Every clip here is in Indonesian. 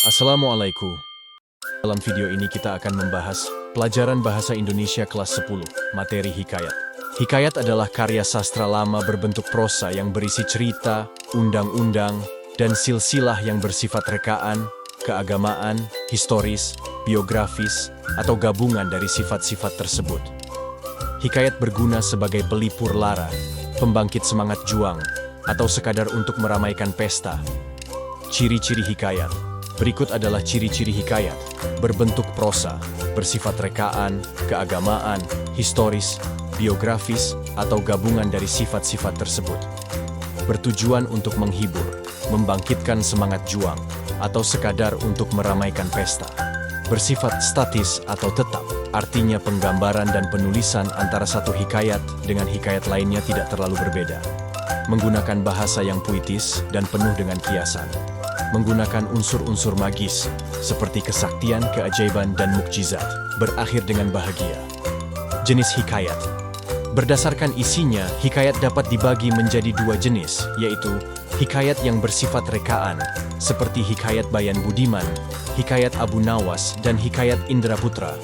Assalamualaikum. Dalam video ini kita akan membahas pelajaran Bahasa Indonesia kelas 10, materi hikayat. Hikayat adalah karya sastra lama berbentuk prosa yang berisi cerita, undang-undang, dan silsilah yang bersifat rekaan, keagamaan, historis, biografis, atau gabungan dari sifat-sifat tersebut. Hikayat berguna sebagai pelipur lara, pembangkit semangat juang, atau sekadar untuk meramaikan pesta. Ciri-ciri hikayat. Berikut adalah ciri-ciri hikayat, berbentuk prosa, bersifat rekaan, keagamaan, historis, biografis, atau gabungan dari sifat-sifat tersebut. Bertujuan untuk menghibur, membangkitkan semangat juang, atau sekadar untuk meramaikan pesta. Bersifat statis atau tetap, artinya penggambaran dan penulisan antara satu hikayat dengan hikayat lainnya tidak terlalu berbeda. Menggunakan bahasa yang puitis dan penuh dengan kiasan. Menggunakan unsur-unsur magis, seperti kesaktian, keajaiban, dan mukjizat, berakhir dengan bahagia. Jenis hikayat. Berdasarkan isinya, hikayat dapat dibagi menjadi dua jenis, yaitu hikayat yang bersifat rekaan, seperti hikayat Bayan Budiman, hikayat Abu Nawas, dan hikayat Indra Putra.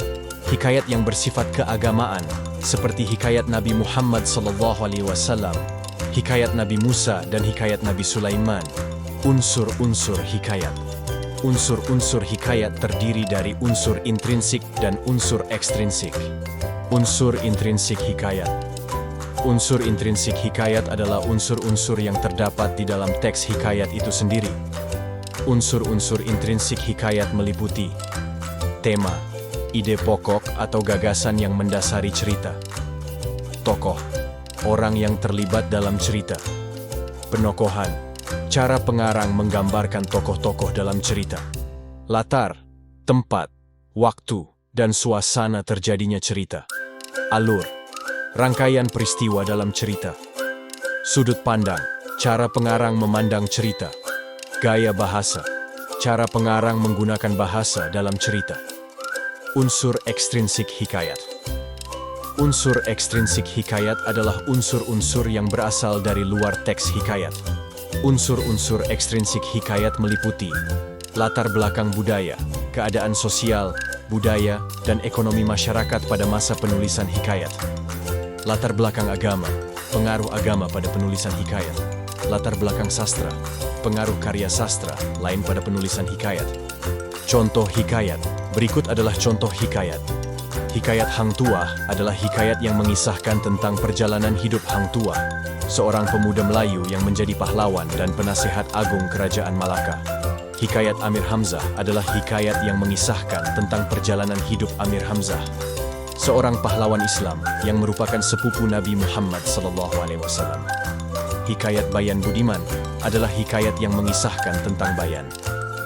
Hikayat yang bersifat keagamaan, seperti hikayat Nabi Muhammad SAW, hikayat Nabi Musa, dan hikayat Nabi Sulaiman. Unsur-unsur hikayat. Unsur-unsur hikayat terdiri dari unsur intrinsik dan unsur ekstrinsik. Unsur intrinsik hikayat. Unsur intrinsik hikayat adalah unsur-unsur yang terdapat di dalam teks hikayat itu sendiri. Unsur-unsur intrinsik hikayat meliputi tema, ide pokok atau gagasan yang mendasari cerita. Tokoh, orang yang terlibat dalam cerita. Penokohan, cara pengarang menggambarkan tokoh-tokoh dalam cerita. Latar, tempat, waktu, dan suasana terjadinya cerita. Alur, rangkaian peristiwa dalam cerita. Sudut pandang, cara pengarang memandang cerita. Gaya bahasa, cara pengarang menggunakan bahasa dalam cerita. Unsur ekstrinsik hikayat. Unsur ekstrinsik hikayat adalah unsur-unsur yang berasal dari luar teks hikayat. Unsur-unsur ekstrinsik hikayat meliputi latar belakang budaya, keadaan sosial, budaya, dan ekonomi masyarakat pada masa penulisan hikayat. Latar belakang agama, pengaruh agama pada penulisan hikayat. Latar belakang sastra, pengaruh karya sastra lain pada penulisan hikayat. Contoh hikayat. Berikut adalah contoh hikayat. Hikayat Hang Tuah adalah hikayat yang mengisahkan tentang perjalanan hidup Hang Tuah, seorang pemuda Melayu yang menjadi pahlawan dan penasehat agung Kerajaan Malaka. Hikayat Amir Hamzah adalah hikayat yang mengisahkan tentang perjalanan hidup Amir Hamzah, seorang pahlawan Islam yang merupakan sepupu Nabi Muhammad SAW. Hikayat Bayan Budiman adalah hikayat yang mengisahkan tentang Bayan,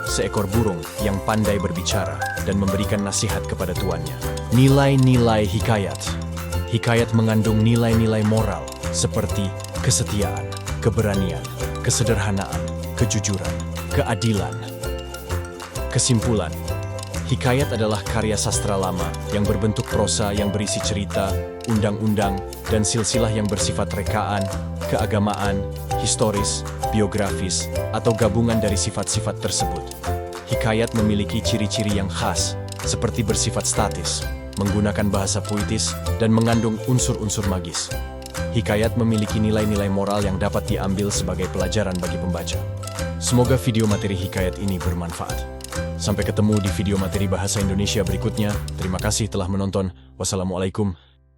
seekor burung yang pandai berbicara dan memberikan nasihat kepada tuannya. Nilai-nilai hikayat. Hikayat mengandung nilai-nilai moral seperti kesetiaan, keberanian, kesederhanaan, kejujuran, keadilan. Kesimpulan, hikayat adalah karya sastra lama yang berbentuk prosa yang berisi cerita, undang-undang, dan silsilah yang bersifat rekaan, keagamaan, historis, biografis, atau gabungan dari sifat-sifat tersebut. Hikayat memiliki ciri-ciri yang khas, seperti bersifat statis, menggunakan bahasa puitis, dan mengandung unsur-unsur magis. Hikayat memiliki nilai-nilai moral yang dapat diambil sebagai pelajaran bagi pembaca. Semoga video materi hikayat ini bermanfaat. Sampai ketemu di video materi bahasa Indonesia berikutnya. Terima kasih telah menonton. Wassalamualaikum